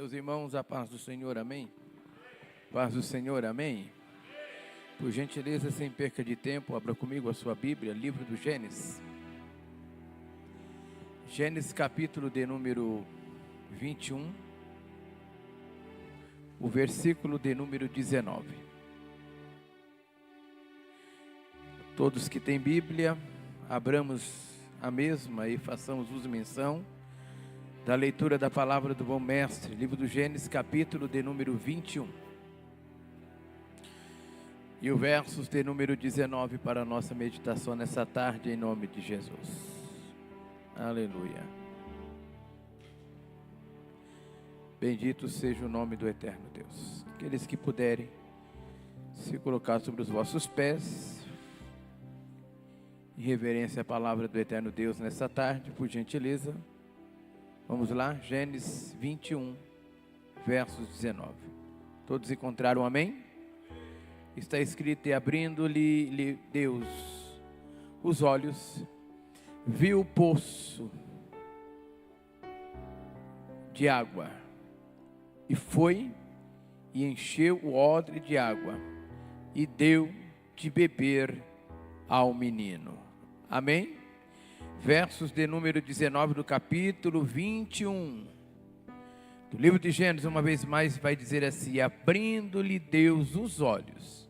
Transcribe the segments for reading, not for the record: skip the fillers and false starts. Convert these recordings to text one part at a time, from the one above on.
Meus irmãos, a paz do Senhor, amém? Paz do Senhor, amém? Por gentileza, sem perca de tempo, abra comigo a sua Bíblia, livro do Gênesis. Gênesis capítulo de número 21, o versículo de número 19. Todos que têm Bíblia, abramos a mesma e façamos uso e menção da leitura da palavra do bom mestre, livro do Gênesis, capítulo de número 21. E o versos de número 19 para a nossa meditação nessa tarde, em nome de Jesus. Aleluia. Bendito seja o nome do eterno Deus. Aqueles que puderem se colocar sobre os vossos pés, em reverência à palavra do eterno Deus nessa tarde, por gentileza. Vamos lá, Gênesis 21, versos 19. Todos encontraram amém? Está escrito: e abrindo-lhe Deus os olhos, viu o poço de água, e foi e encheu o odre de água, e deu de beber ao menino. Amém? Versos de número 19 do capítulo 21 do livro de Gênesis, uma vez mais vai dizer assim: abrindo-lhe Deus os olhos,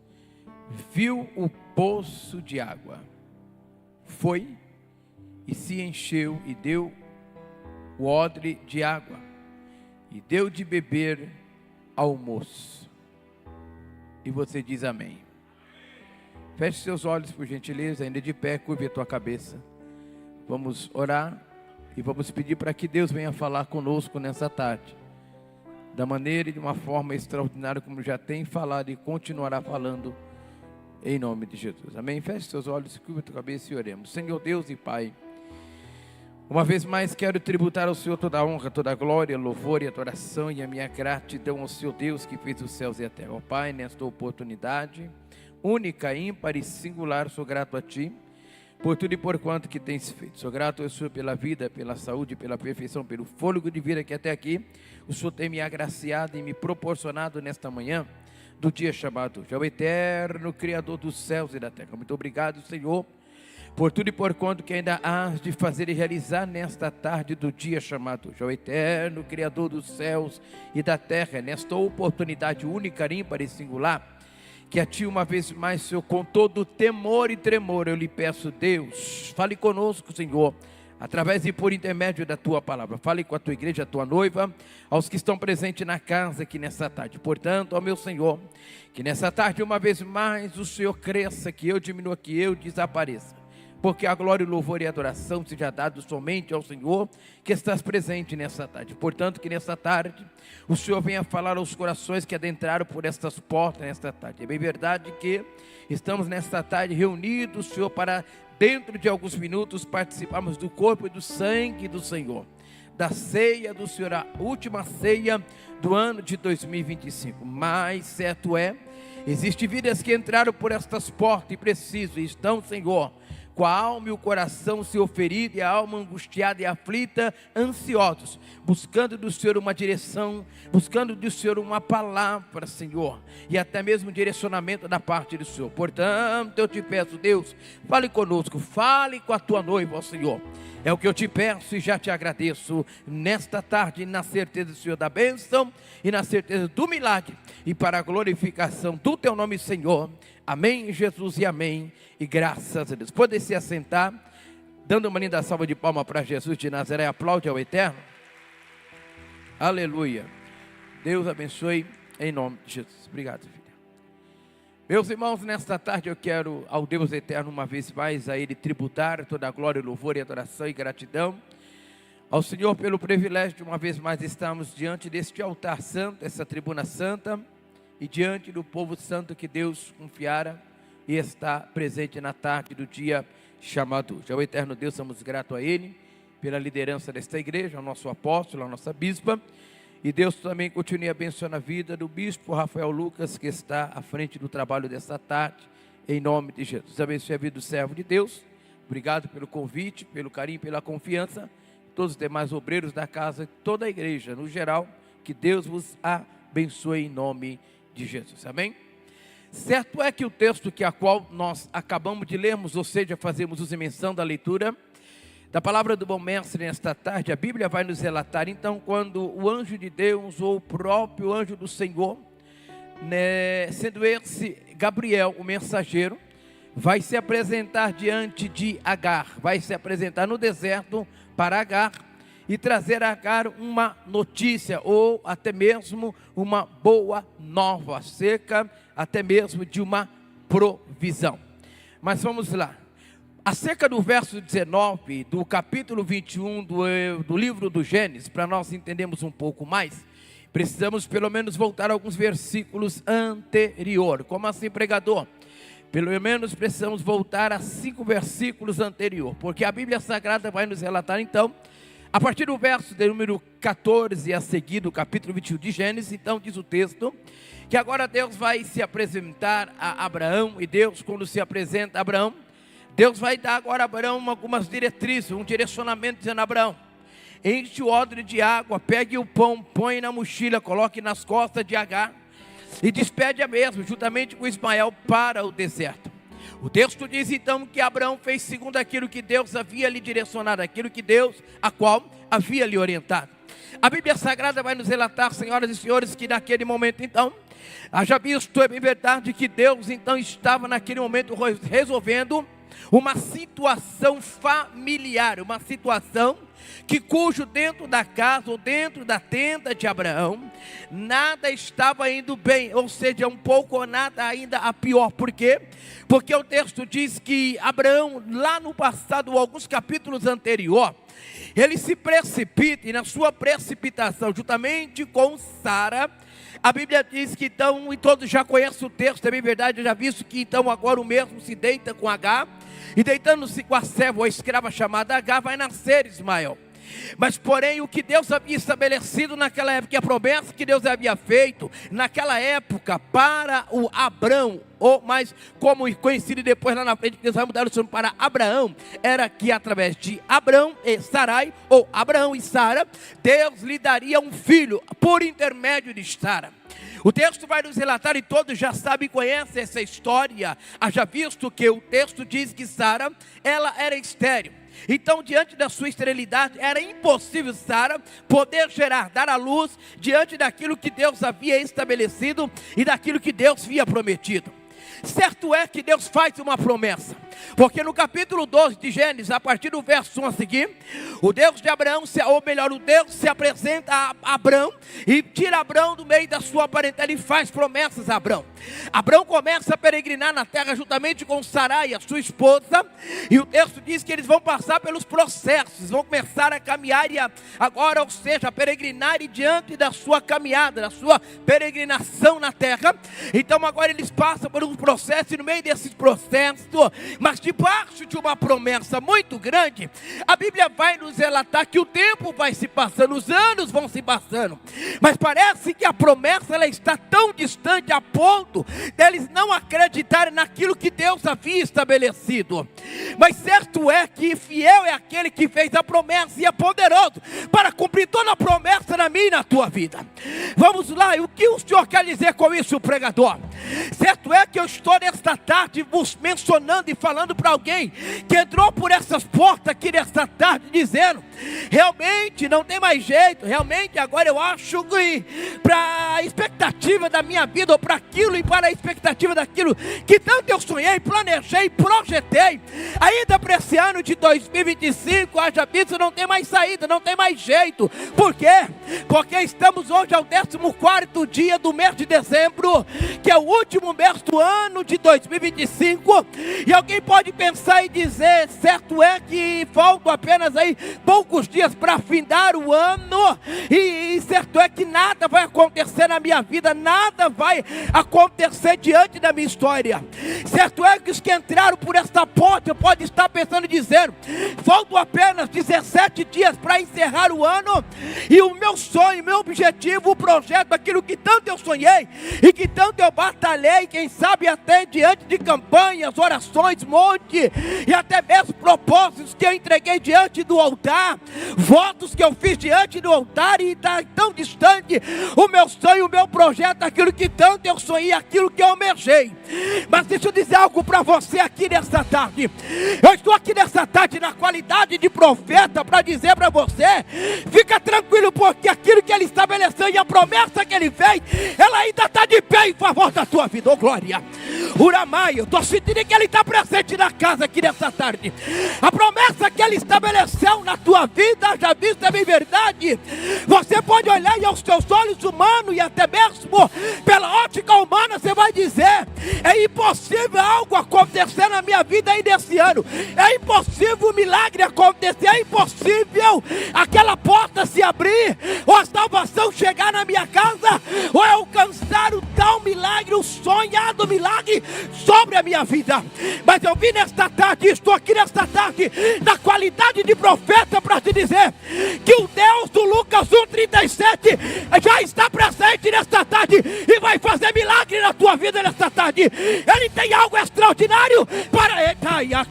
viu o poço de água, foi e se encheu e deu o odre de água, e deu de beber ao moço. E você diz amém. Feche seus olhos, por gentileza, ainda de pé, curve a tua cabeça. Vamos orar e vamos pedir para que Deus venha falar conosco nessa tarde, da maneira e de uma forma extraordinária como já tem falado e continuará falando, em nome de Jesus. Amém? Feche seus olhos, curva a tua cabeça e oremos. Senhor Deus e Pai, uma vez mais quero tributar ao Senhor toda a honra, toda a glória, louvor e adoração e a minha gratidão ao Senhor Deus que fez os céus e a terra. Ó Pai, nesta oportunidade única, ímpar e singular, sou grato a Ti por tudo e por quanto que tens feito. Sou grato ao Senhor pela vida, pela saúde, pela perfeição, pelo fôlego de vida que até aqui o Senhor tem me agraciado e me proporcionado nesta manhã do dia chamado já o eterno Criador dos céus e da terra. Muito obrigado, Senhor, por tudo e por quanto que ainda hás de fazer e realizar nesta tarde do dia chamado já o eterno Criador dos céus e da terra, nesta oportunidade única, ímpar e singular, que a Ti uma vez mais, Senhor, com todo temor e tremor, eu lhe peço, Deus, fale conosco, Senhor, através e por intermédio da Tua palavra. Fale com a Tua igreja, a Tua noiva, aos que estão presentes na casa aqui nessa tarde. Portanto, ó meu Senhor, que nessa tarde uma vez mais o Senhor cresça, que eu diminua, que eu desapareça. Porque a glória, o louvor e a adoração seja dado somente ao Senhor que estás presente nessa tarde. Portanto, que nessa tarde o Senhor venha falar aos corações que adentraram por estas portas nesta tarde. É bem verdade que estamos nesta tarde reunidos, Senhor, para dentro de alguns minutos participarmos do corpo e do sangue do Senhor, da ceia do Senhor, a última ceia do ano de 2025. Mas certo é, existem vidas que entraram por estas portas e precisam, e estão, Senhor, com a alma e o coração se ferido e a alma angustiada e aflita, ansiosos, buscando do Senhor uma direção, buscando do Senhor uma palavra, Senhor, e até mesmo direcionamento da parte do Senhor. Portanto, eu te peço, Deus, fale conosco, fale com a Tua noiva, ó Senhor. É o que eu te peço e já te agradeço nesta tarde, na certeza do Senhor da bênção e na certeza do milagre e para a glorificação do Teu nome, Senhor. Amém, Jesus, e amém, e graças a Deus. Pode se assentar, dando uma linda salva de palmas para Jesus de Nazaré. Aplaude ao eterno. Aleluia. Deus abençoe em nome de Jesus. Obrigado, filha. Meus irmãos, nesta tarde eu quero ao Deus eterno uma vez mais a Ele tributar toda a glória, louvor e adoração e gratidão ao Senhor pelo privilégio de uma vez mais estarmos diante deste altar santo, essa tribuna santa, e diante do povo santo que Deus confiara e está presente na tarde do dia chamado. Já o eterno Deus, somos gratos a Ele pela liderança desta igreja, ao nosso apóstolo, à nossa bispa, e Deus também continue abençoando a vida do bispo Rafael Lucas, que está à frente do trabalho desta tarde, em nome de Jesus. Abençoe a vida do servo de Deus. Obrigado pelo convite, pelo carinho, pela confiança. Todos os demais obreiros da casa, toda a igreja, no geral, Que Deus vos abençoe em nome de Jesus. Amém? Certo é que o texto que a qual nós acabamos de lermos, ou seja, fazemos uso e menção da leitura da palavra do bom mestre nesta tarde, a Bíblia vai nos relatar então quando o anjo de Deus ou o próprio anjo do Senhor, sendo esse Gabriel, o mensageiro, vai se apresentar diante de Agar, vai se apresentar no deserto para Agar e trazer a Agar uma notícia ou até mesmo uma boa nova acerca até mesmo de uma provisão. Mas vamos lá. Acerca do verso 19 do capítulo 21 do livro do Gênesis, para nós entendermos um pouco mais, precisamos pelo menos voltar a alguns versículos anteriores. Como assim, pregador? Pelo menos precisamos voltar a 5 versículos anteriores, porque a Bíblia Sagrada vai nos relatar então, a partir do verso de número 14 a seguir do capítulo 21 de Gênesis, então diz o texto, que agora Deus vai se apresentar a Abraão, e Deus quando se apresenta a Abraão, Deus vai dar agora a Abraão algumas diretrizes, um direcionamento dizendo: Abraão, enche o odre de água, pegue o pão, põe na mochila, coloque nas costas de Agar, e despede a mesma, juntamente com Ismael, para o deserto. O texto diz então que Abraão fez segundo aquilo que Deus havia lhe direcionado, aquilo que Deus, a qual havia lhe orientado. A Bíblia Sagrada vai nos relatar, senhoras e senhores, que naquele momento então, haja visto, é bem verdade que Deus então estava naquele momento resolvendo uma situação familiar, uma situação cujo dentro da casa ou dentro da tenda de Abraão, nada estava indo bem, ou seja, um pouco ou nada ainda a pior. Por quê? Porque o texto diz que Abraão, lá no passado, alguns capítulos anteriores, ele se precipita, e na sua precipitação, juntamente com Sara, a Bíblia diz que então, e todos já conhecem o texto, é bem verdade, já visto que então agora o mesmo se deita com Agar, e deitando-se com a serva ou a escrava chamada Agar, vai nascer Ismael. Mas porém o que Deus havia estabelecido naquela época, a promessa que Deus havia feito naquela época para o Abrão, ou mais como conhecido depois lá na frente, que Deus vai mudar o seu nome para Abraão, era que através de Abrão e Sarai, ou Abraão e Sara, Deus lhe daria um filho por intermédio de Sara. O texto vai nos relatar, e todos já sabem e conhecem essa história, haja visto que o texto diz que Sara, ela era estéril. Então, diante da sua esterilidade, era impossível Sara poder gerar, dar à luz, diante daquilo que Deus havia estabelecido e daquilo que Deus havia prometido. Certo é que Deus faz uma promessa, porque no capítulo 12 de Gênesis, a partir do verso 1 a seguir, o Deus de Abraão, ou melhor, o Deus se apresenta a Abraão e tira Abraão do meio da sua parentela e faz promessas a Abraão. Abraão começa a peregrinar na terra juntamente com Sarai, a sua esposa, e o texto diz que eles vão passar pelos processos, vão começar a caminhar, e agora, ou seja, a peregrinar, e diante da sua caminhada, da sua peregrinação na terra, então agora eles passam por um processo, e no meio desses processos, mas debaixo de uma promessa muito grande, a Bíblia vai nos relatar que o tempo vai se passando, os anos vão se passando, mas parece que a promessa ela está tão distante a ponto deles não acreditarem naquilo que Deus havia estabelecido. Mas certo é que fiel é aquele que fez a promessa e é poderoso para cumprir toda a promessa na minha e na tua vida. Vamos lá, e o que o Senhor quer dizer com isso, pregador? Certo é que eu estou nesta tarde mencionando e falando para alguém que entrou por essas portas aqui nesta tarde, dizendo: realmente não tem mais jeito, realmente agora eu acho que para a expectativa da minha vida, ou para aquilo e para a expectativa daquilo que tanto eu sonhei, planejei, projetei, ainda para esse ano de 2025, haja visto, não tem mais saída, não tem mais jeito. Por quê? Porque estamos hoje ao 14º dia do mês de dezembro, que é o último mês do ano de 2025, e alguém pode pensar e dizer: certo é que faltam apenas aí poucos dias para findar o ano, e certo é que nada vai acontecer na minha vida, nada vai acontecer diante da minha história. Certo é que os que entraram por esta porta podem estar pensando e dizendo: faltam apenas 17 dias para encerrar o ano, e o meu sonho, meu objetivo, o projeto, aquilo que tanto eu sonhei e que tanto eu batalhei, quem sabe até diante de campanhas, orações, monte, e até mesmo propósitos que eu entreguei diante do altar, votos que eu fiz diante do altar e está tão distante o meu sonho, o meu projeto, aquilo que tanto eu sonhei, aquilo que eu almejei. Mas deixa eu dizer algo para você aqui nessa tarde. Eu estou aqui nessa tarde na qualidade de profeta para dizer para você: fica tranquilo, porque aquilo que Ele estabeleceu e a promessa que Ele fez, ela ainda está de pé em favor da tua vida. Oh glória! Uramai, eu estou sentindo que Ele está presente na casa aqui nessa tarde. A promessa que Ele estabeleceu na tua vida, já vista é bem verdade. Você pode olhar e aos teus olhos humanos e até mesmo pela ótica humana você vai dizer: é impossível algo acontecer na minha vida aí nesse ano, é impossível um milagre acontecer, é impossível aquela porta se abrir, ou a salvação chegar na minha casa, ou eu alcançar o tal milagre, o sonhado milagre sobre a minha vida. Mas eu vim nesta tarde, estou aqui nesta tarde na qualidade de profeta para te dizer que o Deus do Lucas 1:37 já está presente nesta tarde e vai fazer milagre na tua vida nesta tarde. Ele tem algo extraordinário para ele.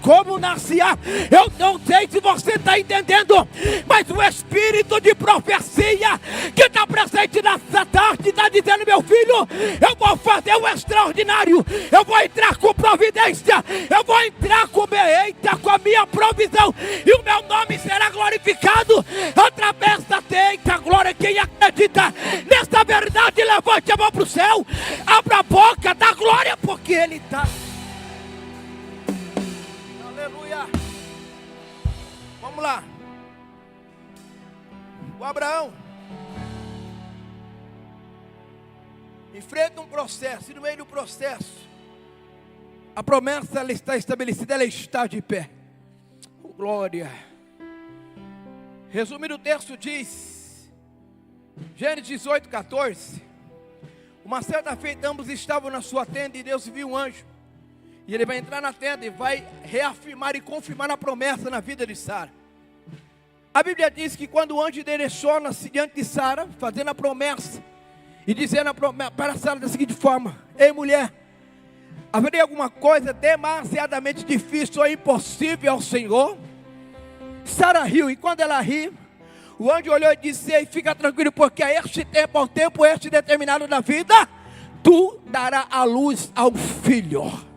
Como nascia, eu não sei se você está entendendo, mas o espírito de profecia que está presente nessa tarde está dizendo: meu filho, eu vou fazer o extraordinário, eu vou entrar com providência, eu vou entrar com a minha provisão, e o meu nome será glorificado através da teita. Glória, quem acredita nessa verdade, levante a mão para o céu, abra a boca, dá glória, porque Ele está. Aleluia. Vamos lá. O Abraão enfrenta um processo, e no meio do processo a promessa, ela está estabelecida, ela está de pé. Oh, glória. Resumindo, o texto diz, Gênesis 18:14: uma certa feita ambos estavam na sua tenda e Deus viu um anjo, e ele vai entrar na tenda e vai reafirmar e confirmar a promessa na vida de Sara. A Bíblia diz que quando o anjo direciona-se diante de Sara, fazendo a promessa e dizendo para Sara da seguinte forma: ei mulher, haveria alguma coisa demasiadamente difícil ou impossível ao Senhor? Sara riu, e quando ela riu, o anjo olhou e disse: ei, fica tranquilo, porque a este tempo, ao tempo este determinado da vida, tu darás à luz ao filho.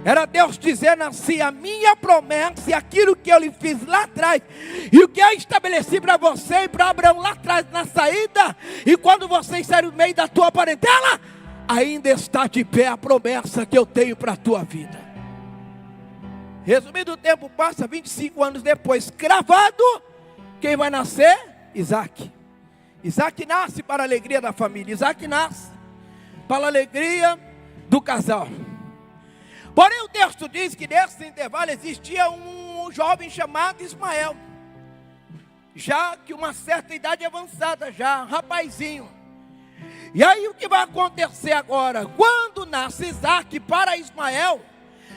Era Deus dizendo assim: a minha promessa e aquilo que eu lhe fiz lá atrás, e o que eu estabeleci para você e para Abraão lá atrás na saída, e quando vocês saíram do meio da tua parentela, ainda está de pé a promessa que eu tenho para a tua vida. Resumindo, o tempo passa, 25 anos depois, cravado, quem vai nascer? Isaac. Isaac nasce para a alegria da família, Isaac nasce para a alegria do casal. Porém o texto diz que nesse intervalo existia um jovem chamado Ismael, já que uma certa idade avançada, já rapazinho. E aí o que vai acontecer agora? Quando nasce Isaac, para Ismael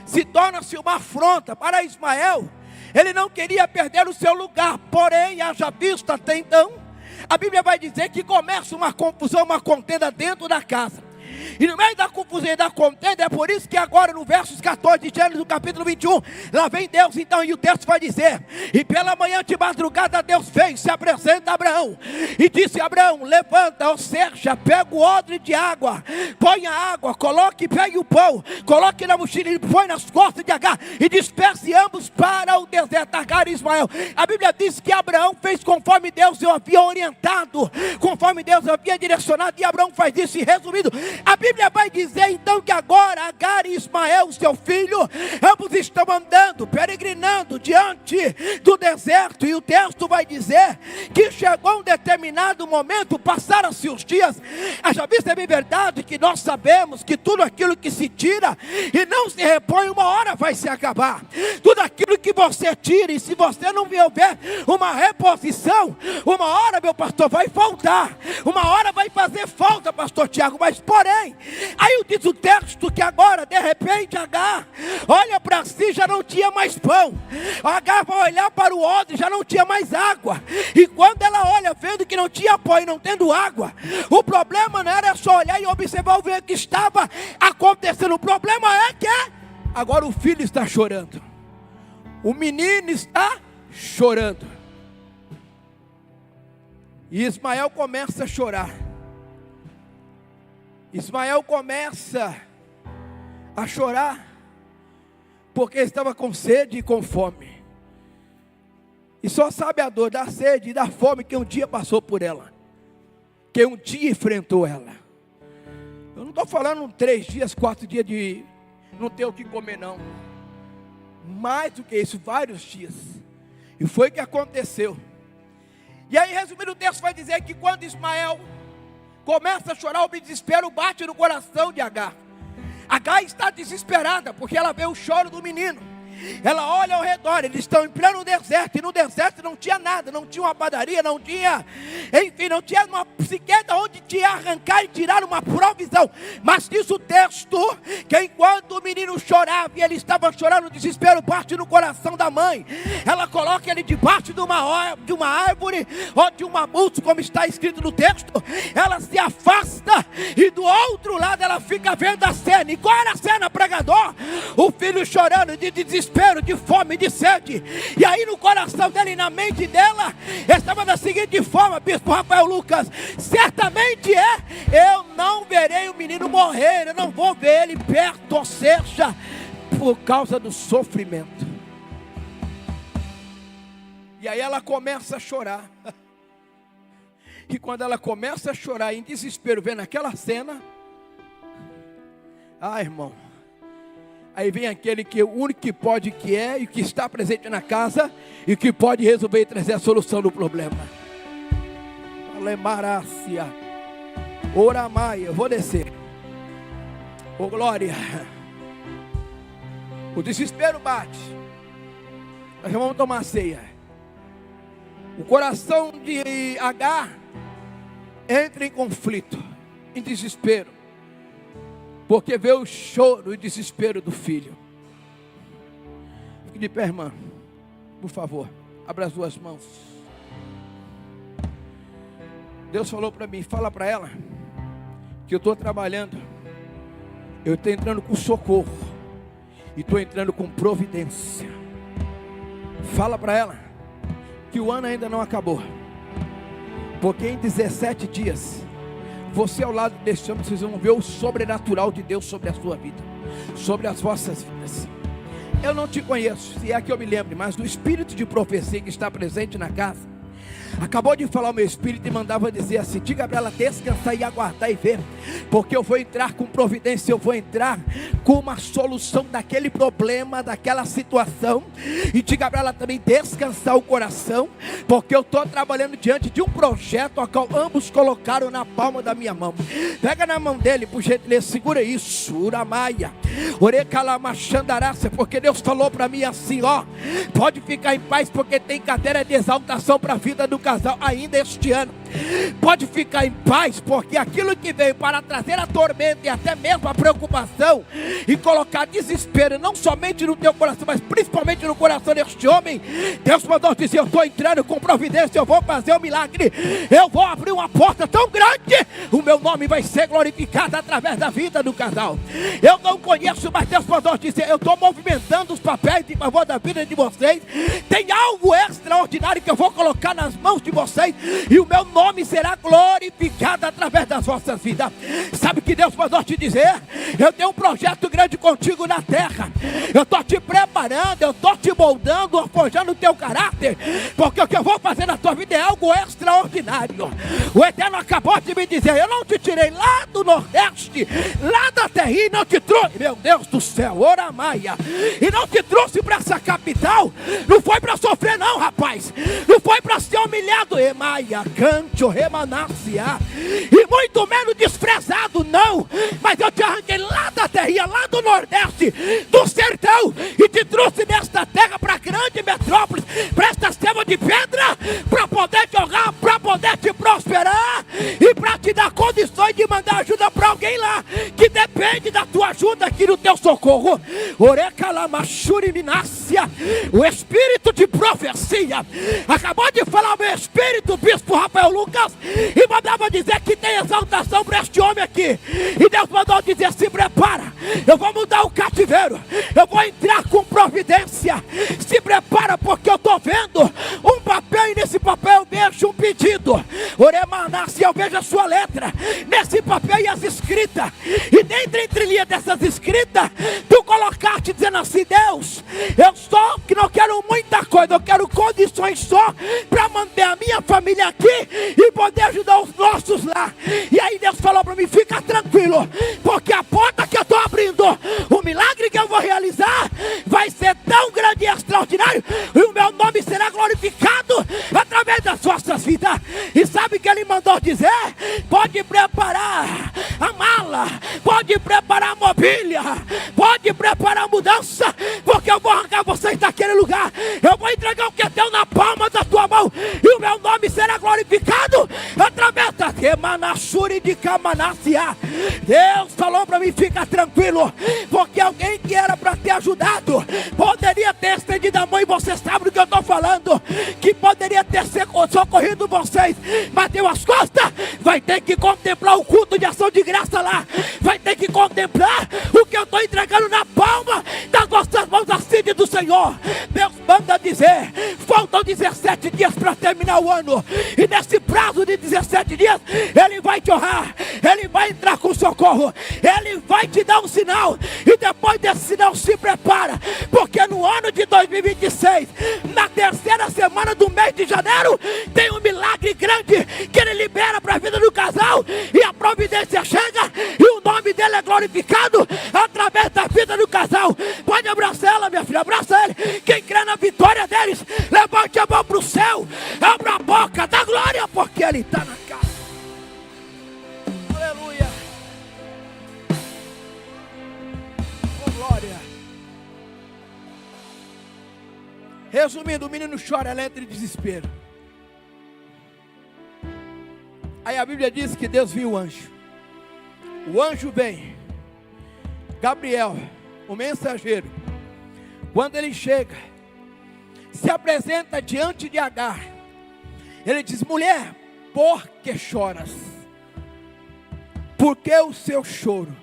se torna-se uma afronta. Para Ismael, ele não queria perder o seu lugar, porém, haja vista até então, a Bíblia vai dizer que começa uma confusão, uma contenda dentro da casa. E no meio da confusão e da contenda, é por isso que agora no versos 14 de Gênesis, no capítulo 21, lá vem Deus então, e o texto vai dizer: e pela manhã de madrugada Deus veio, se apresenta a Abraão, e disse a Abraão: levanta, ou seja, pega o odre de água, põe a água, coloque, pegue o pão, coloque na mochila e põe nas costas de Agar, e disperse ambos para o deserto, Agar e Ismael. A Bíblia diz que Abraão fez conforme Deus o havia orientado, conforme Deus havia direcionado, e Abraão faz isso. E resumido, a Bíblia vai dizer então que agora Agar e Ismael, seu filho, ambos estão andando, peregrinando diante do deserto. E o texto vai dizer que chegou um determinado momento, passaram-se os dias. Já visto, é bem verdade que nós sabemos que tudo aquilo que se tira e não se repõe, uma hora vai se acabar. Tudo aquilo que você tira, e se você não houver uma reposição, uma hora, meu pastor, vai faltar, uma hora vai fazer falta, pastor Tiago. Mas porém, aí diz o texto que agora de repente Agar olha para si, já não tinha mais pão. Agar vai olhar para o odre, já não tinha mais água. E quando ela olha, vendo que não tinha pão e não tendo água, o problema não era só olhar e observar o que estava acontecendo. O problema é que agora o filho está chorando, o menino está chorando. E Ismael começa a chorar. Ismael começa a chorar porque estava com sede e com fome. E só sabe a dor da sede e da fome que um dia passou por ela, que um dia enfrentou ela. Eu não estou falando 3 dias, 4 dias de não ter o que comer, não. Mais do que isso, vários dias. E foi o que aconteceu. E aí, resumindo, o texto vai dizer que quando Ismael começa a chorar, o desespero bate no coração de Agar. Agar está desesperada, porque ela vê o choro do menino. Ela olha ao redor, eles estão em pleno deserto, e no deserto não tinha nada, não tinha uma padaria, não tinha, enfim, não tinha uma sequer de onde te arrancar e tirar uma provisão. Mas diz o texto, que enquanto o menino chorava, e ele estava chorando, o desespero bate no coração da mãe. Ela coloca ele debaixo de uma árvore, ou de um arbusto, como está escrito no texto. Ela se afasta, e do outro lado ela fica vendo a cena. E qual era a cena, pregador? O filho chorando de desespero, de fome, de sede. E aí no coração dela e na mente dela estava da seguinte forma, bispo Rafael Lucas: certamente eu não verei o menino morrer, eu não vou ver ele perto, ou seja, por causa do sofrimento. E aí ela começa a chorar. E quando ela começa a chorar em desespero, vendo aquela cena, irmão, aí vem aquele que o único que pode, que é, e que está presente na casa, e que pode resolver e trazer a solução do problema. Alemarácia, Oramaia, eu vou descer. Ô glória. O desespero bate. Nós vamos tomar ceia. O coração de Agar entra em conflito, em desespero, porque vê o choro e desespero do filho. Fique de pé, irmã, por favor, abra as 2 mãos. Deus falou para mim, fala para ela que eu estou trabalhando, eu estou entrando com socorro, e estou entrando com providência. Fala para ela que o ano ainda não acabou, porque em 17 dias, você ao lado deste homem, vocês vão ver o sobrenatural de Deus sobre a sua vida, sobre as vossas vidas. Eu não te conheço, se é que eu me lembre, mas do espírito de profecia que está presente na casa, acabou de falar o meu espírito e mandava dizer assim: diga para ela descansar e aguardar e ver, porque eu vou entrar com providência, eu vou entrar com uma solução daquele problema, daquela situação. E diga para ela também descansar o coração, porque eu estou trabalhando diante de um projeto a qual ambos colocaram na palma da minha mão. Pega na mão dele, por gentileza, segura isso, Uramaia, Orecalamashandarácia, porque Deus falou para mim assim: pode ficar em paz, porque tem cadeira de exaltação para a vida do casal ainda este ano. Pode ficar em paz, porque aquilo que veio para trazer a tormenta e até mesmo a preocupação e colocar desespero não somente no teu coração, mas principalmente no coração deste homem, Deus mandou dizer: eu estou entrando com providência, eu vou fazer um milagre, eu vou abrir uma porta tão grande, o meu nome vai ser glorificado através da vida do casal. Eu não conheço, mas Deus mandou dizer: eu estou movimentando os papéis em favor da vida de vocês. Tem algo extraordinário que eu vou colocar nas mãos de vocês, e o meu nome será glorificado através das vossas vidas. Sabe o que Deus mandou te dizer? Eu tenho um projeto grande contigo na terra. Eu estou te preparando, eu estou te moldando, forjando o teu caráter, porque o que eu vou fazer na tua vida é algo extraordinário. O Eterno acabou de me dizer: eu não te tirei lá do Nordeste, lá da terra, e não te trouxe, meu Deus do céu, Oramaia, e não te trouxe para essa capital. Não foi para sofrer não, rapaz. Não foi para ser humilhado, Emaia, Cante, Remanácia, e muito menos desprezado, não. Mas eu te arranquei lá da terra, lá do Nordeste, do sertão, e te trouxe nesta terra para a grande metrópole, para esta selva de pedra, para poder te honrar, para poder te prosperar, e para te dar condições de mandar ajuda para alguém lá, que depende da tua ajuda aqui no teu socorro. Orecalamaxuriminácia, o espírito de profecia acabou de falar o meu espírito, bispo Rafael Lucas, e mandava dizer que tem exaltação para este homem aqui. E Deus mandou dizer: se prepara, eu vou mudar o cativeiro, eu vou entrar com providência. Se prepara, porque eu estou vendo um papel, e nesse papel eu vejo um pedido. escrita, e dentro entre linhas dessas escritas, tu colocaste dizendo assim: Deus, eu só que não quero muita coisa, eu quero condições só para manter a minha família aqui e poder ajudar os nossos lá. E aí Deus falou para mim: fica tranquilo, porque a porta que eu estou abrindo, o milagre que eu vou realizar vai ser tão grande e extraordinário, e o meu nome será glorificado através das vossas vidas. E sabe o que ele mandou dizer? Pode preparar a mala, pode preparar a mobília, pode preparar a mudança, porque eu vou arrancar vocês daquele lugar, eu vou entregar o que é teu na palma da tua mão, e o meu nome será glorificado através da Remanassuri de Camanácia. Deus falou para mim: fica tranquilo, porque alguém que era para ter ajudado poderia ter estendido a mão, e você sabe do que eu estou falando, que poderia ter socorrido vocês, mas deu as costas. Vai ter que contemplar o culto de ação de graça lá, vai ter que contemplar o que eu estou entregando na palma das vossas mãos, assim diz do Senhor. Deus manda dizer: faltam 17 dias para terminar o ano, e nesse prazo de 17 dias Ele vai te honrar, Ele vai entrar com socorro, Ele vai te dar um sinal, e depois desse sinal se prepara, porque no ano de 2026, na terceira semana do mês de janeiro, tem um milagre grande que Ele libera para a vida do casal, e a providência chega, e o nome dele é glorificado através da vida do casal. Pode abraçar ela, minha filha, abraça ele. Quem crê na vitória deles, levante a mão para o céu, abra a boca, dá glória, porque Ele está na casa. Aleluia. Oh, glória. Resumindo, o menino chora, ela entra em desespero. Aí a Bíblia diz que Deus viu o anjo. O anjo vem, Gabriel, o mensageiro. Quando ele chega, se apresenta diante de Agar. Ele diz: mulher, por que choras? Por que o seu choro?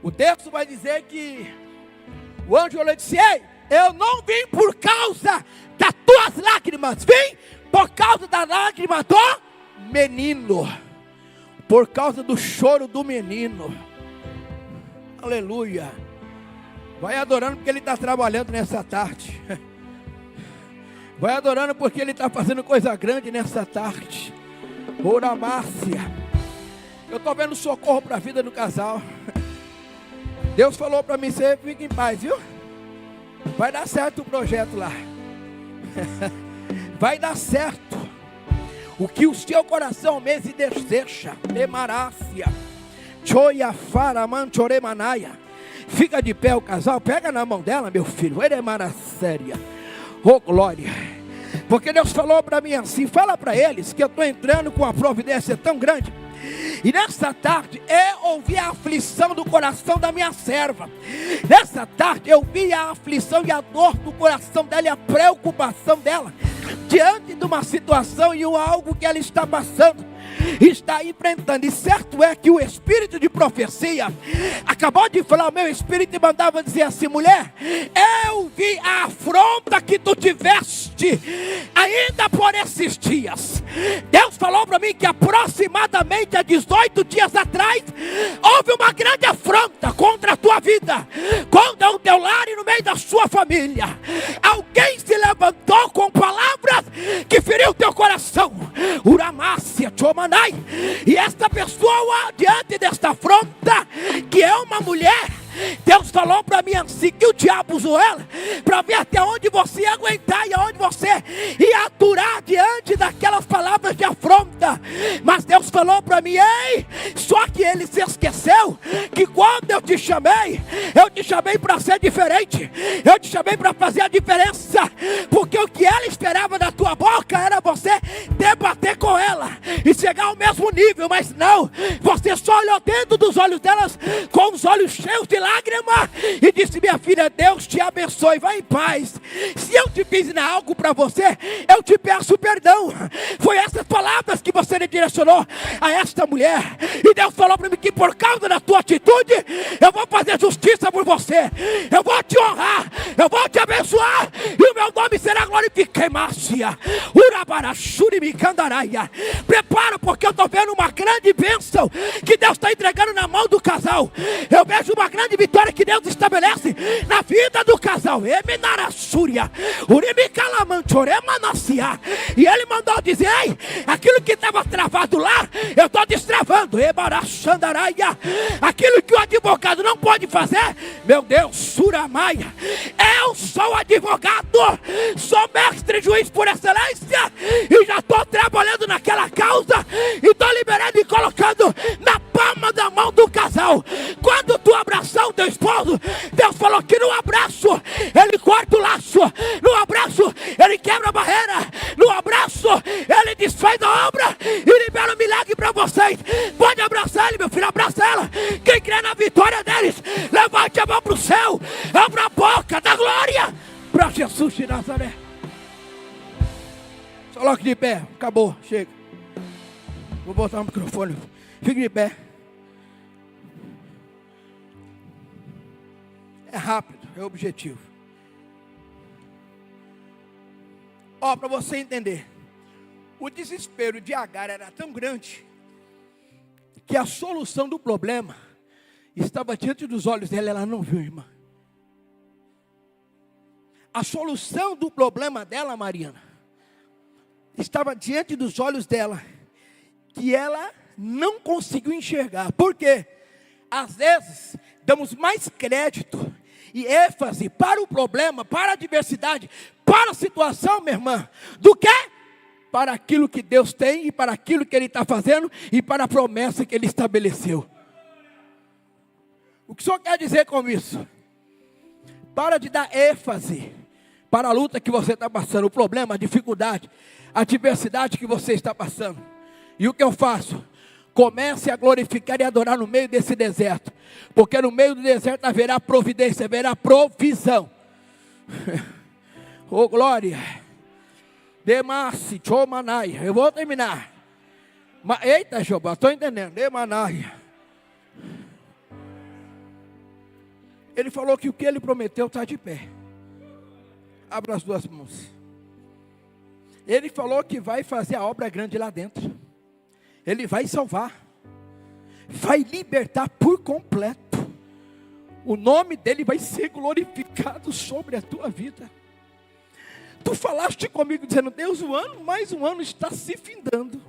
O texto vai dizer que o anjo olhou e disse: ei, eu não vim por causa das tuas lágrimas, vim por causa da lágrima do menino, por causa do choro do menino. Aleluia. Vai adorando porque Ele está trabalhando nessa tarde. Vai adorando porque Ele está fazendo coisa grande nessa tarde. Oramácia. Eu estou vendo socorro para a vida do casal. Deus falou para mim: você fica em paz, viu? Vai dar certo o projeto lá. Vai dar certo. O que o seu coração mesmo deseja. Emarácia. Choia fara manchoremanaia. Fica de pé o casal, pega na mão dela, meu filho. Eremaracéria. Oh glória. Porque Deus falou para mim assim: fala para eles que eu estou entrando com uma providência tão grande. E nessa tarde eu ouvi a aflição do coração da minha serva. Nessa tarde eu vi a aflição e a dor do coração dela e a preocupação dela diante de uma situação e algo que ela está passando, está enfrentando. E certo é que o espírito de profecia acabou de falar, o meu espírito mandava dizer assim: mulher, eu vi a afronta que tu tiveste ainda por esses dias. Deus falou para mim que aproximadamente há 18 dias atrás houve uma grande afronta contra a tua vida, contra o teu lar e no meio da sua família. Alguém se levantou com palavras que feriu o teu coração. Uramácia, Chomanai. E esta pessoa, diante desta afronta, que é uma mulher, Deus falou para mim assim, que o diabo usou ela para ver até onde você ia aguentar e aonde você ia aturar diante daquelas palavras de afronta. Mas Deus falou para mim: ei, só que ele se esqueceu que quando eu te chamei para ser diferente, eu te chamei para fazer a diferença, porque o que ela esperava da tua boca era você debater com ela e chegar ao mesmo nível, mas não, você só olhou dentro dos olhos delas com os olhos cheios de lágrima e disse: minha filha, Deus te abençoe, vai em paz. Se eu te fiz algo para você, eu te peço perdão. Foi essas palavras que você lhe direcionou a esta mulher. E Deus falou para mim que por causa da tua atitude, eu vou fazer justiça por você, eu vou te honrar, eu vou te abençoar, e o meu nome será glorificado. Prepara, porque eu estou vendo uma grande bênção que Deus está entregando na mão do casal. Eu vejo uma grande vitória que Deus estabelece na vida do casal. E Ele mandou dizer: ei, aquilo que estava travado lá, eu estou destravando. Aquilo que o advogado não pode fazer, meu Deus, Suramaia, eu sou advogado, sou mestre juiz por excelência, e já estou trabalhando naquela causa, e estou liberando e colocando na palma da mão do casal. Quando tu abraçar o teu esposo, Deus falou que no abraço Ele corta o laço, no abraço Ele quebra a barreira, no abraço Ele desfaz a obra e libera um milagre para vocês. Pode abraçar ele, meu filho, abraça ela. Quem crê na vitória deles, levante a mão para o céu, abra a boca da glória para Jesus de Nazaré. Coloque de pé, acabou, chega. Vou botar o microfone, fique de pé. É rápido, é objetivo. Ó, para você entender, o desespero de Agar era tão grande que a solução do problema estava diante dos olhos dela, ela não viu, irmã. A solução do problema dela, Mariana, estava diante dos olhos dela, que ela não conseguiu enxergar. Por quê? Às vezes, damos mais crédito e ênfase para o problema, para a adversidade, para a situação, minha irmã, do que para aquilo que Deus tem, e para aquilo que Ele está fazendo, e para a promessa que Ele estabeleceu. O que o Senhor quer dizer com isso? Para de dar ênfase para a luta que você está passando, o problema, a dificuldade, a adversidade que você está passando. E o que eu faço? Comece a glorificar e adorar no meio desse deserto, porque no meio do deserto haverá providência, haverá provisão. Oh glória. Demasi, Chomanai. Eu vou terminar. Eita, Jeová, estou entendendo. Demanai. Ele falou que o que ele prometeu está de pé. Abra as duas mãos. Ele falou que vai fazer a obra grande lá dentro. Ele vai salvar. Vai libertar por completo. O nome dele vai ser glorificado sobre a tua vida. Tu falaste comigo dizendo: Deus, mais um ano está se findando.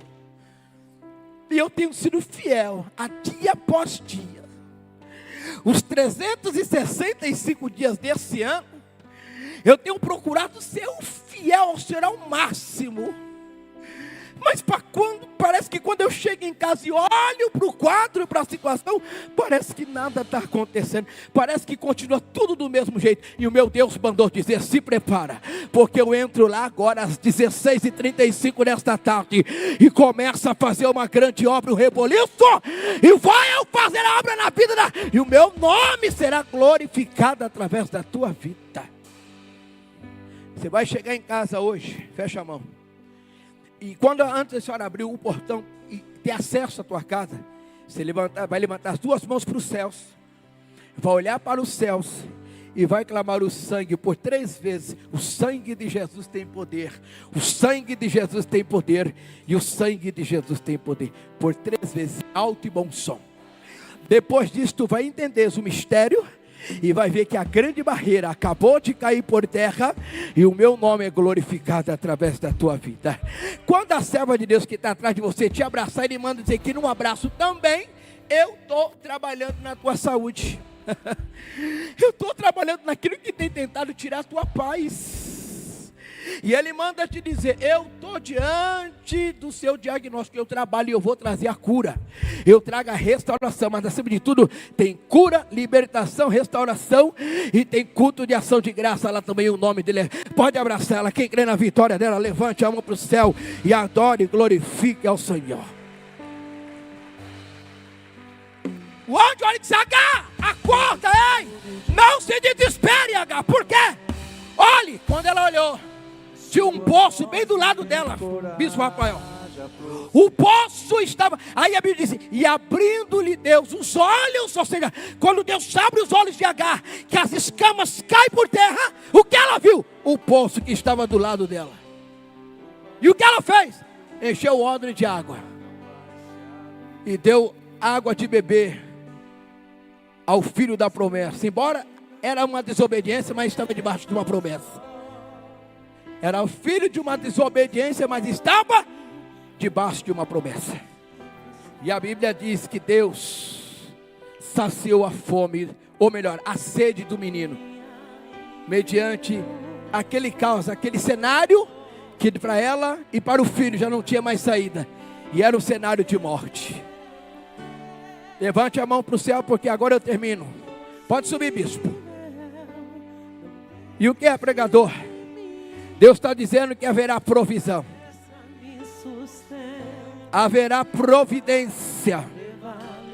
E eu tenho sido fiel a dia após dia. Os 365 dias desse ano, eu tenho procurado ser fiel ao Senhor ao máximo. Mas parece que quando eu chego em casa e olho para o quadro, para a situação, parece que nada está acontecendo. Parece que continua tudo do mesmo jeito. E o meu Deus mandou dizer: se prepara, porque eu entro lá agora às 16h35 nesta tarde, e começa a fazer uma grande obra, um reboliço, e vai eu fazer a obra na vida e o meu nome será glorificado através da tua vida. Você vai chegar em casa hoje, fecha a mão. E quando antes a senhora abrir o portão e ter acesso à tua casa, você vai levantar as duas mãos para os céus, vai olhar para os céus e vai clamar o sangue por 3 vezes. O sangue de Jesus tem poder, o sangue de Jesus tem poder, e o sangue de Jesus tem poder, por 3 vezes, alto e bom som. Depois disso tu vai entender o mistério, e vai ver que a grande barreira acabou de cair por terra, e o meu nome é glorificado através da tua vida. Quando a serva de Deus que está atrás de você te abraçar, ele manda dizer que num abraço também, eu estou trabalhando na tua saúde. Eu estou trabalhando naquilo que tem tentado tirar a tua paz. E ele manda te dizer: eu estou diante do seu diagnóstico, eu trabalho e eu vou trazer a cura, eu trago a restauração. Mas acima de tudo tem cura, libertação, restauração, e tem culto de ação de graça lá também. O nome dele pode abraçar ela. Quem crê na vitória dela, levante a mão para o céu e adore e glorifique ao Senhor. O anjo olha e diz: H, acorda, ei, não se desespere, H. Por quê? Olhe, quando ela olhou, tinha um poço bem do lado dela, Bispo Rafael. O poço estava, aí a Bíblia diz: e abrindo-lhe Deus os olhos, ou seja, quando Deus abre os olhos de Agar, que as escamas caem por terra, o que ela viu? O poço que estava do lado dela. E o que ela fez? Encheu o odre de água e deu água de beber ao filho da promessa. Embora era uma desobediência, mas estava debaixo de uma promessa. Era o filho de uma desobediência, mas estava debaixo de uma promessa. E a Bíblia diz que Deus saciou a fome, ou melhor, a sede do menino, mediante aquele caos, aquele cenário que para ela e para o filho já não tinha mais saída, e era um cenário de morte. Levante a mão para o céu, porque agora eu termino. Pode subir, bispo. E o que é, pregador? Deus está dizendo que haverá provisão, haverá providência.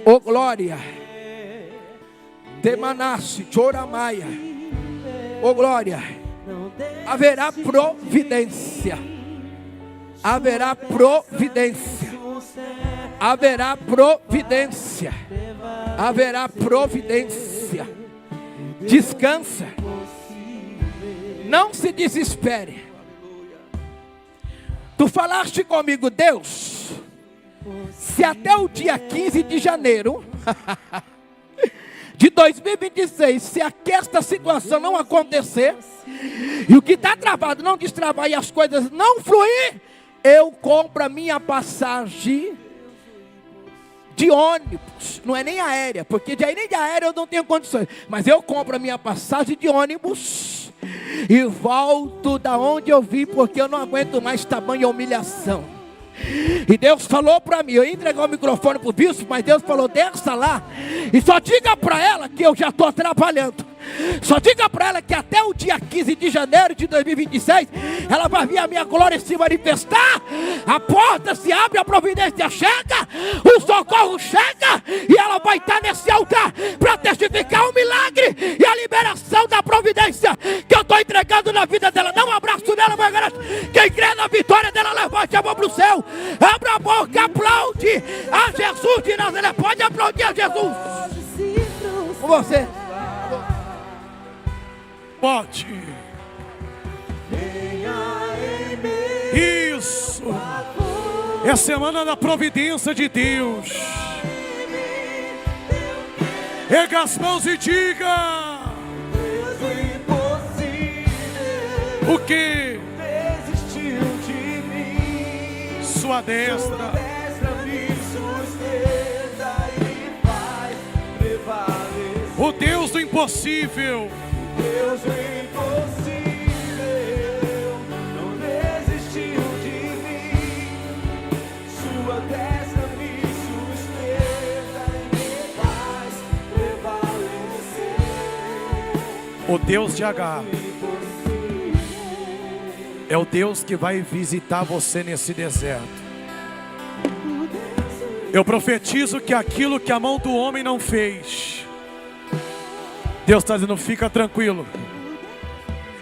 Oh glória, Temanasse, Choramaia. Oh glória, haverá providência, haverá providência, haverá providência, haverá providência. Descansa, não se desespere. Tu falaste comigo, Deus, se até o dia 15 de janeiro de 2026, se esta situação não acontecer, e o que está travado não destravar e as coisas não fluir, eu compro a minha passagem de ônibus, não é nem aérea, porque nem de aérea eu não tenho condições, mas eu compro a minha passagem de ônibus e volto da onde eu vim, porque eu não aguento mais tamanha humilhação. E Deus falou para mim, eu ia entregar o microfone para o bispo, mas Deus falou: desça lá e só diga para ela que eu já estou trabalhando. Só diga para ela que até o dia 15 de janeiro de 2026 ela vai ver a minha glória se manifestar. A porta se abre, a providência chega, o socorro chega, e ela vai estar nesse altar para testificar o milagre e a liberação da providência que eu estou entregando na vida dela. Dá um abraço nela, vai, galera. Quem crê na vitória dela, levante a mão para o céu, abra a boca, aplaude a Jesus de Nazaré. Pode aplaudir a Jesus. Com você. Pode. Isso. É semana da providência de Deus. Erga as mãos e diga: o que? Desistiu de mim. Sua destra Me sustenta e me faz prevalecer. o Deus do impossível. Deus do impossível não desistiu de mim. Sua destra me sustenta e me faz prevalecer. O Deus de Agar é o Deus que vai visitar você nesse deserto. Eu profetizo que aquilo que a mão do homem não fez, Deus está dizendo: fica tranquilo,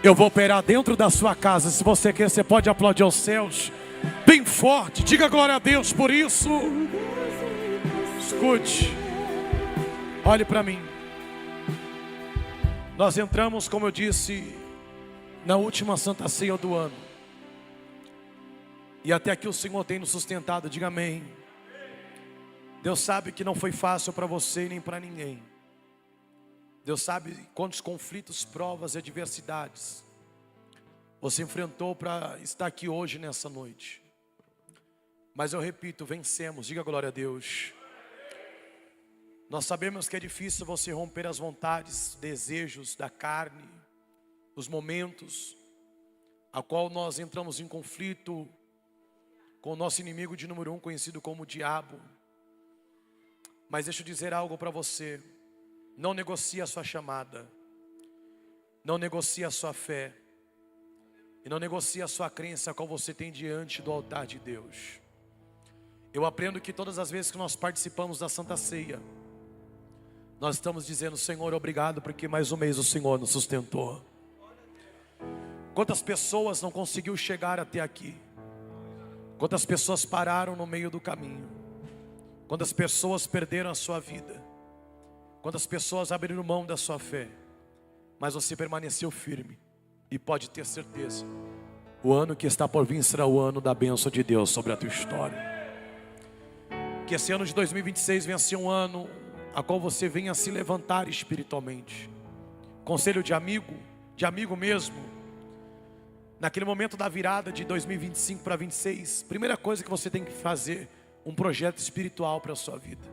eu vou operar dentro da sua casa. Se você quer, você pode aplaudir aos céus bem forte, diga glória a Deus por isso. Escute, olhe para mim. Nós entramos, como eu disse, na última Santa Ceia do ano, e até aqui o Senhor tem nos sustentado. Diga amém. Deus sabe que não foi fácil para você nem para ninguém. Deus sabe quantos conflitos, provas e adversidades você enfrentou para estar aqui hoje nessa noite. Mas eu repito, vencemos. Diga glória a Deus. Nós sabemos que é difícil você romper as vontades, desejos da carne, os momentos a qual nós entramos em conflito com o nosso inimigo de número 1, conhecido como o diabo. Mas deixa eu dizer algo para você: não negocie a sua chamada, não negocie a sua fé, e não negocie a sua crença, a qual você tem diante do altar de Deus. Eu aprendo que todas as vezes que nós participamos da Santa Ceia, nós estamos dizendo: Senhor, obrigado, porque mais um mês o Senhor nos sustentou. Quantas pessoas não conseguiu chegar até aqui? Quantas pessoas pararam no meio do caminho? Quantas pessoas perderam a sua vida? Quantas pessoas abriram mão da sua fé? Mas você permaneceu firme. E pode ter certeza, o ano que está por vir será o ano da bênção de Deus sobre a tua história. Que esse ano de 2026 venha ser um ano a qual você venha se levantar espiritualmente. Conselho de amigo mesmo. Naquele momento da virada de 2025 para 26, primeira coisa que você tem que fazer, um projeto espiritual para a sua vida.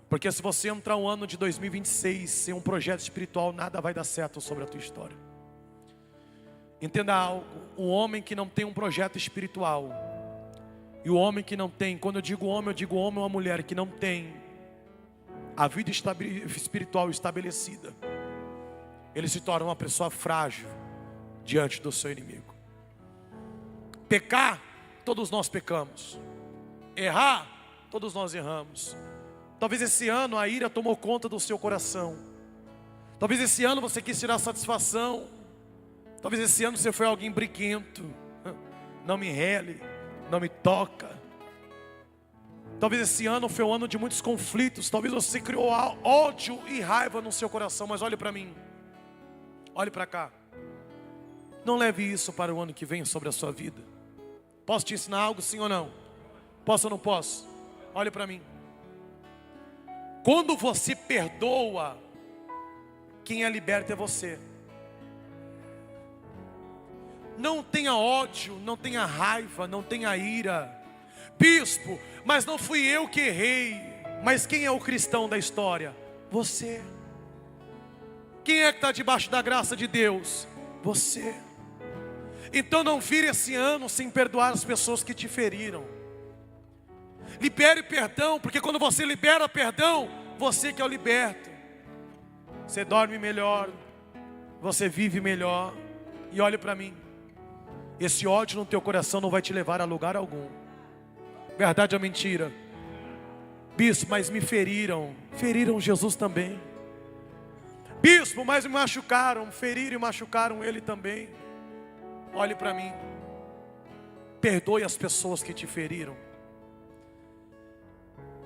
Porque se você entrar um ano de 2026 sem um projeto espiritual, nada vai dar certo sobre a tua história. Entenda algo, um homem que não tem um projeto espiritual, e o homem que não tem, quando eu digo homem ou uma mulher que não tem a vida espiritual estabelecida, ele se torna uma pessoa frágil diante do seu inimigo. Pecar, todos nós pecamos. Errar, todos nós erramos. Talvez esse ano a ira tomou conta do seu coração. Talvez esse ano você quis tirar satisfação. Talvez esse ano você foi alguém briguento. Não me rele, não me toca. Talvez esse ano foi um ano de muitos conflitos. Talvez você criou ódio e raiva no seu coração. Mas olhe para mim, olhe para cá. Não leve isso para o ano que vem sobre a sua vida. Posso te ensinar algo, sim ou não? Posso ou não posso? Olhe para mim. Quando você perdoa, quem é liberto é você. Não tenha ódio, não tenha raiva, não tenha ira. Bispo, mas não fui eu que errei. Mas quem é o cristão da história? Você. Quem é que está debaixo da graça de Deus? Você. Então não vire esse ano sem perdoar as pessoas que te feriram. Libere perdão, porque quando você libera perdão, você que é o liberto. Você dorme melhor, você vive melhor. E olhe para mim, esse ódio no teu coração não vai te levar a lugar algum. Verdade ou mentira? Bispo, mas me feriram. Feriram Jesus também. Bispo, mas me machucaram. Feriram e machucaram ele também. Olhe para mim. Perdoe as pessoas que te feriram.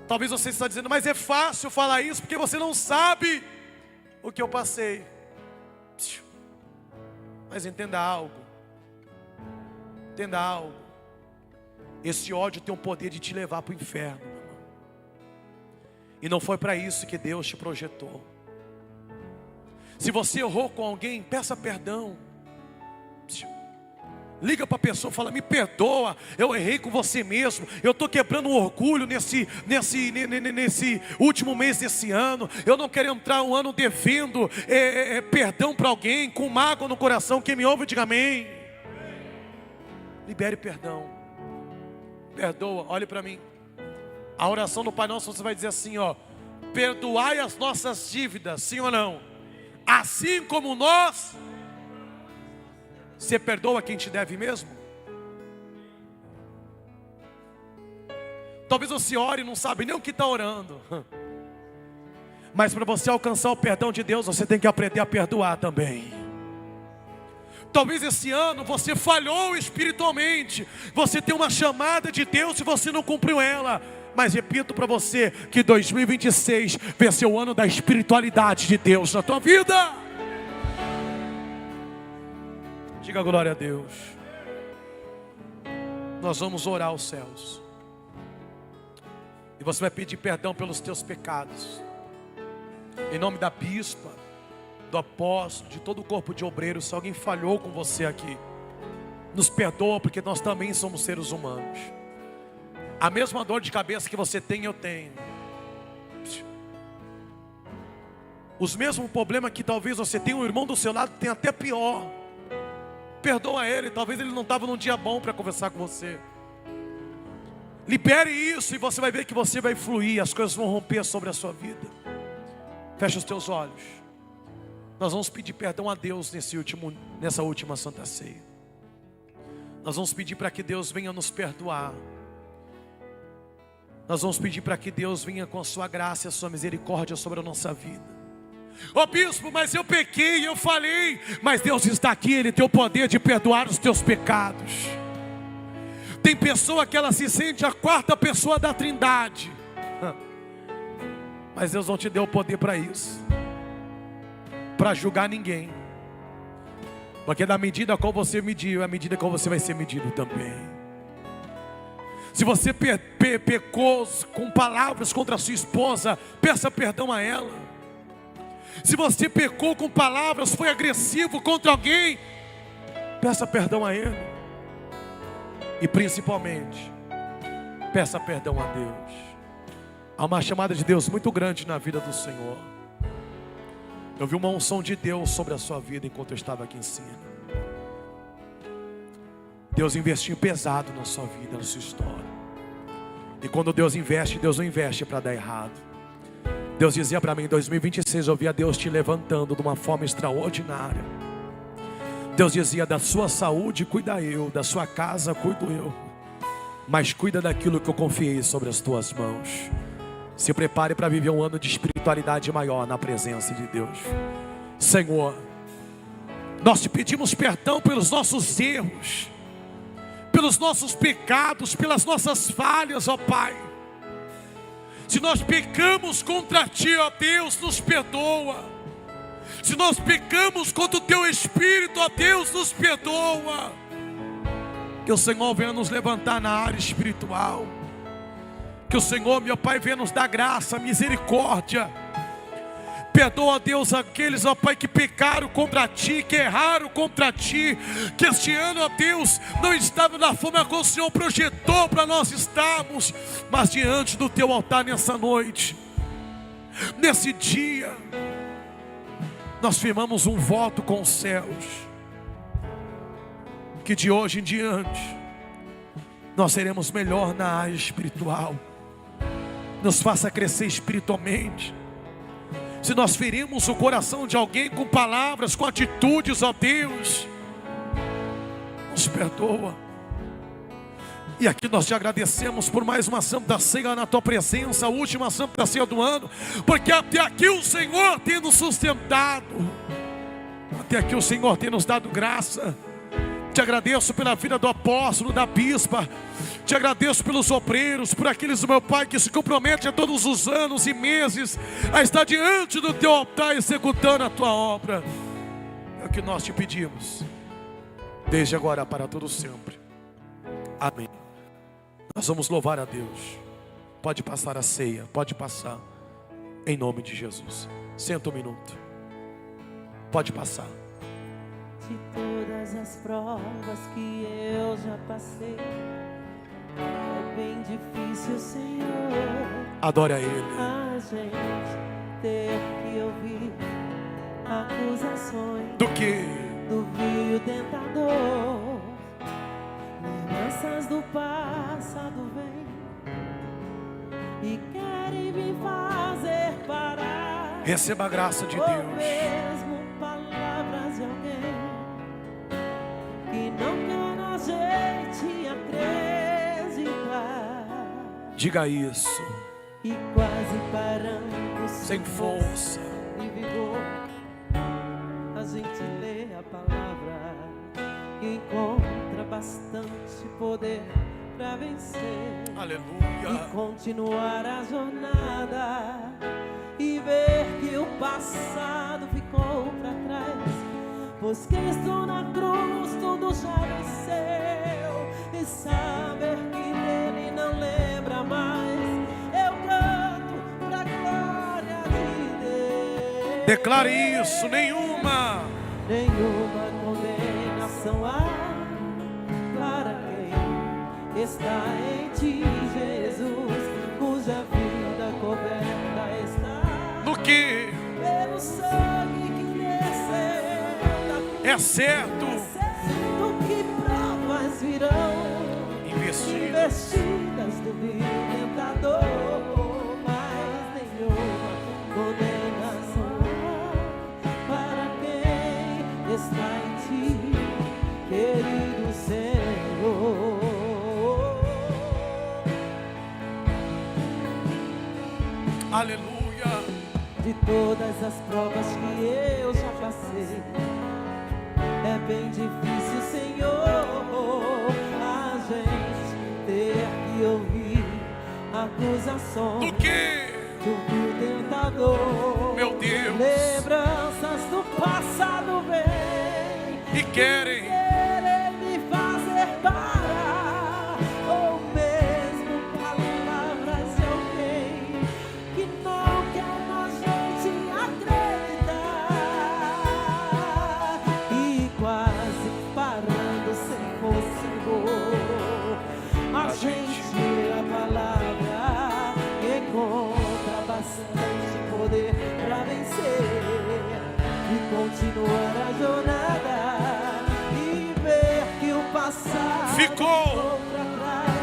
Talvez você está dizendo: mas é fácil falar isso porque você não sabe o que eu passei. Mas entenda algo. Entenda algo. Esse ódio tem o poder de te levar para o inferno. E não foi para isso que Deus te projetou. Se você errou com alguém, peça perdão. Liga para a pessoa e fala: me perdoa, eu errei com você mesmo. Eu estou quebrando um orgulho nesse último mês desse ano. Eu não quero entrar um ano devendo perdão para alguém, com mágoa no coração. Quem me ouve, diga amém. Libere perdão. Perdoa, olhe para mim. A oração do Pai Nosso, você vai dizer assim, ó: perdoai as nossas dívidas, sim ou não? Assim como nós. Você perdoa quem te deve mesmo? Talvez você ore e não sabe nem o que está orando. Mas para você alcançar o perdão de Deus, você tem que aprender a perdoar também. Talvez esse ano você falhou espiritualmente. Você tem uma chamada de Deus e você não cumpriu ela. Mas repito para você que 2026 vai ser o ano da espiritualidade de Deus na tua vida. Diga glória a Deus. Nós vamos orar aos céus. E você vai pedir perdão pelos teus pecados. Em nome da bispa, do apóstolo, de todo o corpo de obreiros. Se alguém falhou com você aqui, nos perdoa, porque nós também somos seres humanos. A mesma dor de cabeça que você tem, eu tenho. Os mesmos problemas que talvez você tenha, um irmão do seu lado tem até pior. Perdoa ele, talvez ele não estava num dia bom para conversar com você. Libere isso e você vai ver que você vai fluir, as coisas vão romper sobre a sua vida. Fecha os teus olhos. Nós vamos pedir perdão a Deus nessa última Santa Ceia. Nós vamos pedir para que Deus venha nos perdoar. Nós vamos pedir para que Deus venha com a sua graça e a sua misericórdia sobre a nossa vida. Ô bispo, mas eu pequei, eu falei. Mas Deus está aqui, Ele tem o poder de perdoar os teus pecados. Tem pessoa que ela se sente a quarta pessoa da Trindade, mas Deus não te deu o poder para isso, para julgar ninguém. Porque da medida qual você mediu, é a medida qual você vai ser medido também. Se você pecou com palavras contra a sua esposa, peça perdão a ela. Se você pecou com palavras, foi agressivo contra alguém, peça perdão a ele. E principalmente, peça perdão a Deus. Há uma chamada de Deus muito grande na vida do Senhor. Eu vi uma unção de Deus sobre a sua vida enquanto eu estava aqui em cima. Deus investiu pesado na sua vida, na sua história. E quando Deus investe, Deus não investe para dar errado. Deus dizia para mim em 2026, eu via Deus te levantando de uma forma extraordinária. Deus dizia, da sua saúde cuida eu, da sua casa cuido eu, mas cuida daquilo que eu confiei sobre as tuas mãos. Se prepare para viver um ano de espiritualidade maior na presença de Deus. Senhor, nós te pedimos perdão pelos nossos erros, pelos nossos pecados, pelas nossas falhas, ó Pai. Se nós pecamos contra Ti, ó Deus, nos perdoa. Se nós pecamos contra o Teu Espírito, ó Deus, nos perdoa. Que o Senhor venha nos levantar na área espiritual. Que o Senhor, meu Pai, venha nos dar graça, misericórdia. Perdoa, Deus, aqueles, ó Pai, que pecaram contra Ti, que erraram contra Ti, que este ano, ó Deus, não estava da forma como o Senhor projetou para nós estarmos, mas diante do Teu altar nessa noite, nesse dia, nós firmamos um voto com os céus, que de hoje em diante, nós seremos melhor na área espiritual. Nos faça crescer espiritualmente. Se nós ferimos o coração de alguém com palavras, com atitudes, ó Deus, nos perdoa. E aqui nós te agradecemos por mais uma Santa Ceia na Tua presença, a última Santa Ceia do ano, porque até aqui o Senhor tem nos sustentado, até aqui o Senhor tem nos dado graça. Te agradeço pela vida do apóstolo, da bispa. Te agradeço pelos obreiros, por aqueles, meu Pai, que se comprometem a todos os anos e meses a estar diante do Teu altar executando a Tua obra. É o que nós te pedimos, desde agora para todo sempre. Amém. Nós vamos louvar a Deus. Pode passar a ceia, pode passar, em nome de Jesus. Senta um minuto. Pode passar. De todas as provas que eu já passei, é bem difícil, Senhor, adore a Ele. a gente ter que ouvir acusações Do que? do vil tentador. Lembranças do passado vêm e querem me fazer parar. Receba a graça de Ou Deus. mesmo palavras de alguém que não quer a gente acreditar. Diga isso. E quase parando Sem força. e vigor, a gente lê a palavra e encontra bastante poder para vencer. Aleluia. E continuar a jornada e ver que o passado ficou para trás, pois Cristo na cruz tudo já venceu, e saber que dele não lembra mais. Eu canto pra glória de Deus. Declare isso. Nenhuma Condenação há para quem está em Ti, Jesus, cuja vida coberta está do que? pelo sangue que desceu da cruz. É certo. É certo que provas virão investidas do vil tentador, mas nenhuma condenação para quem está em Ti, querido Senhor. Aleluia. De todas as provas que eu já passei, é bem difícil, Senhor, a gente ter que ouvir acusações Do que? do tentador. Meu Deus. Lembranças do passado vêm E querem me fazer parar, ou mesmo palavras de alguém que não quer a gente acreditar, e quase parando sem conseguir. A gente lê a palavra, encontra bastante poder pra vencer e continuar a jornada, e ver que o passado ficou pra trás,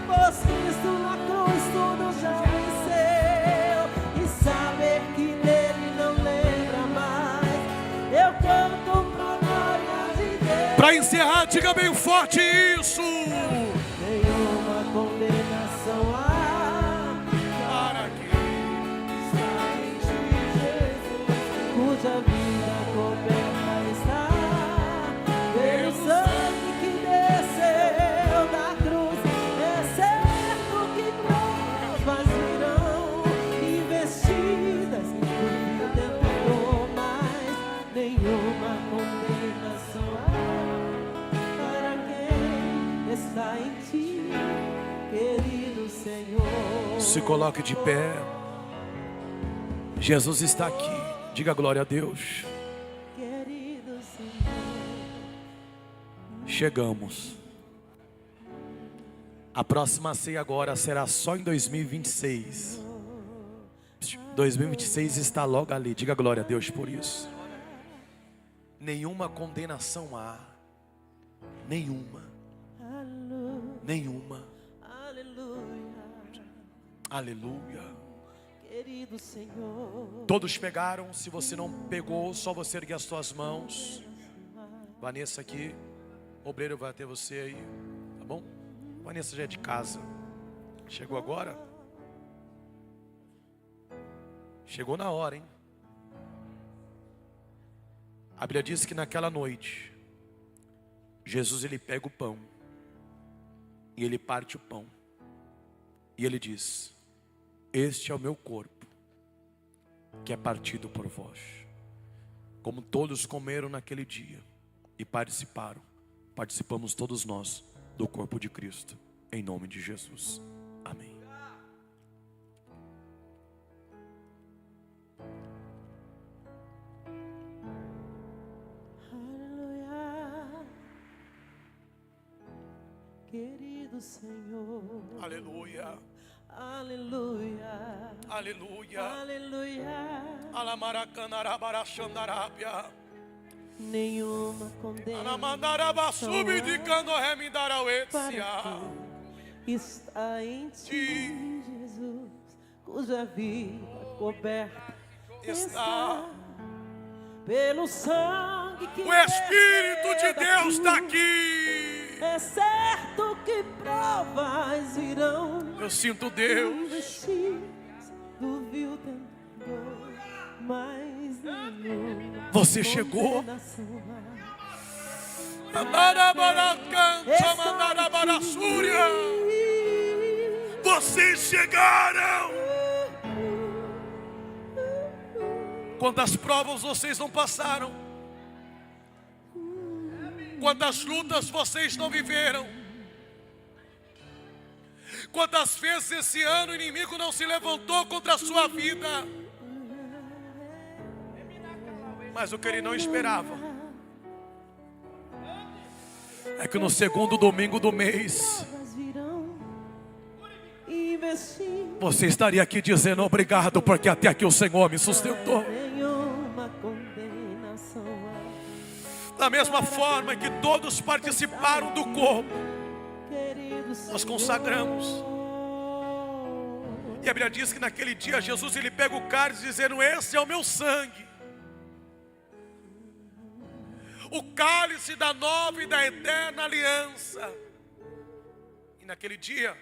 pois Cristo na cruz tudo já venceu, e saber que dele não lembra mais, eu canto pra glória de Deus. Para encerrar, diga bem forte isso. Nenhuma condenação há Para que está em ti, Jesus, cuja vida coberta está pelo sangue que desceu da cruz. É certo que provas virão, investidas no tentador, mas nenhuma condenação há para quem está em ti, querido Senhor. se coloque de pé. Jesus está aqui. Diga glória a Deus. Querido Senhor. Chegamos. A próxima ceia agora será só em 2026. 2026 está logo ali. Diga glória a Deus por isso. Nenhuma condenação há. Nenhuma. Nenhuma. Aleluia. Aleluia. Querido Senhor. Todos pegaram. Se você não pegou, só você erguer as suas mãos. Vanessa aqui. O obreiro vai até você aí. Tá bom? Vanessa já é de casa. Chegou agora? Chegou na hora, hein? A Bíblia diz que naquela noite Jesus ele pega o pão e ele parte o pão e ele diz: este é o meu corpo que é partido por vós. Como todos comeram naquele dia e participaram, participamos todos nós do corpo de Cristo, em nome de Jesus. Amém. Aleluia. Querido Senhor. Aleluia. Aleluia. Aleluia. Aleluia. Alamaracanarabarachandarábia. Nenhuma condenação está em ti, Jesus, cuja vida coberta está pelo sangue que O Espírito de desceu da Deus está cruz. aqui. É certo que provas virão. Eu sinto Deus. Investidas do vil tentador, mas nenhuma Você chegou. condenação há. Vocês chegaram. Quantas provas vocês não passaram? Quantas lutas vocês não viveram? Quantas vezes esse ano o inimigo não se levantou contra a sua vida? Mas o que ele não esperava é que no segundo domingo do mês você estaria aqui dizendo obrigado, porque até aqui o Senhor me sustentou. Da mesma forma que todos participaram do corpo, nós consagramos. E a Bíblia diz que naquele dia Jesus ele pega o cálice dizendo: esse é o meu sangue, o cálice da nova e da eterna aliança. E naquele dia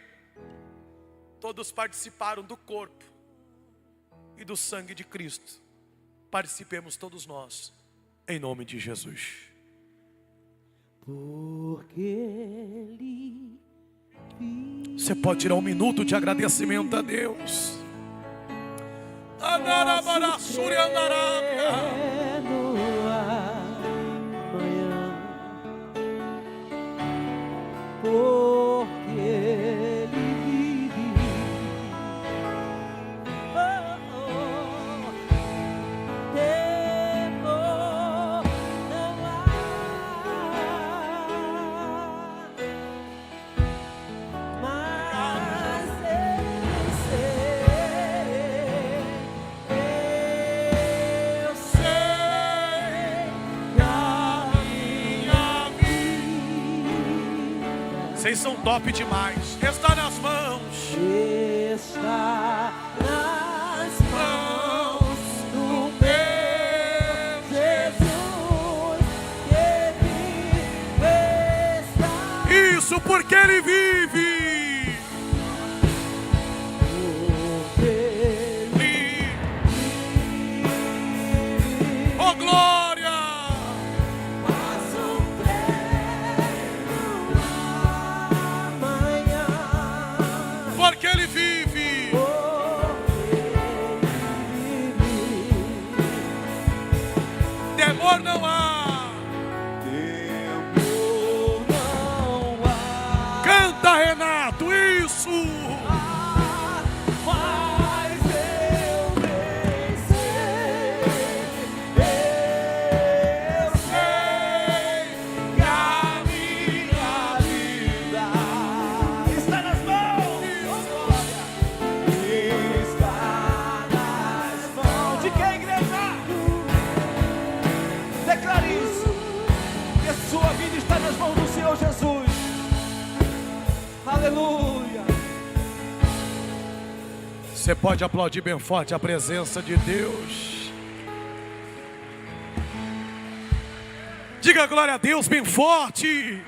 todos participaram do corpo e do sangue de Cristo. Participemos todos nós, em nome de Jesus. Porque Ele Você pode tirar um minuto de agradecimento a Deus. no amanhã, porque Ele vive. Temor não há, mas eu sei que a minha vida Vocês são top demais. Está nas mãos. está nas mãos do meu Jesus, que vive está. Isso porque Ele vive. Oh glória! Passo pleno amanhã, Porque Ele vive. Temor não há. temor não há, Canta, Renato, isso. mas eu bem sei, eu sei que a minha vida está nas mãos, está nas mãos de quem, igreja? Declare isso, que a sua vida está nas mãos do Senhor Jesus. Aleluia. Você pode aplaudir bem forte a presença de Deus. Diga glória a Deus bem forte.